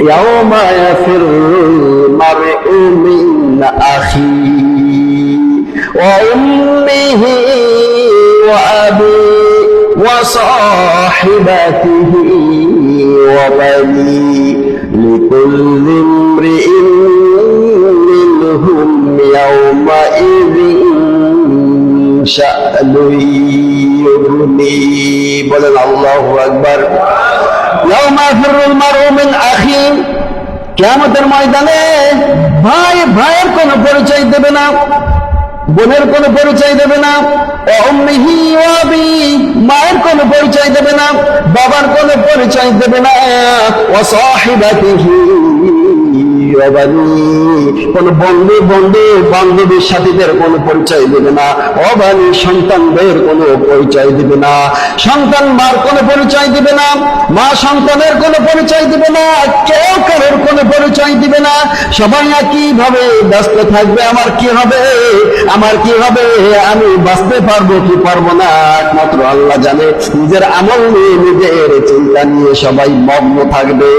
ইয়াউমা ইয়াফিরুল মারউ মিন আখিহি ওয়া উম্মিহি ওয়া আবিহি ওয়া সাহিবাতিহি ওয়া বানিহি লিকুল্লি ইমরিইন মিনহুম ইয়াউমা ইযিন শা'নুন ইউগনি। বলেন আল্লাহু আকবার। ইয়াউমা ইয়াফিরুল মারউ মিন আখিহি, কিয়ামতের ময়দানে ভাই ভাইয়ের কোনো পরিচয় দেবে না, বোনের কোনো পরিচয় দেবে না, উম্মিহি ওয়া আবিহি, মায়ের কোনো পরিচয় দেবে না, বাবার কোনো পরিচয় দেবে না, ওয়া সাহিবাতিহি ওয়া বানিহি, কোন বান্ধবীর সাথীদের কোনো পরিচয় দেবে না, ওয়া বানি, সন্তানদের কোনো পরিচয় দিবে না, সন্তান মার কোনো পরিচয় দিবে না, মা সন্তানের কোনো পরিচয় দিবে না, কেউ কারোর কোনো পরিচয় দিবে না। সবাই একইভাবে ব্যস্ত থাকবে, আমার কি হবে, আমার কি হবে, আমি বাঁচতে পারবো কি পারবো না একমাত্র আল্লাহ জানে। নিজের আমল নিয়ে, নিজের চিন্তা নিয়ে সবাই মগ্ন থাকবে।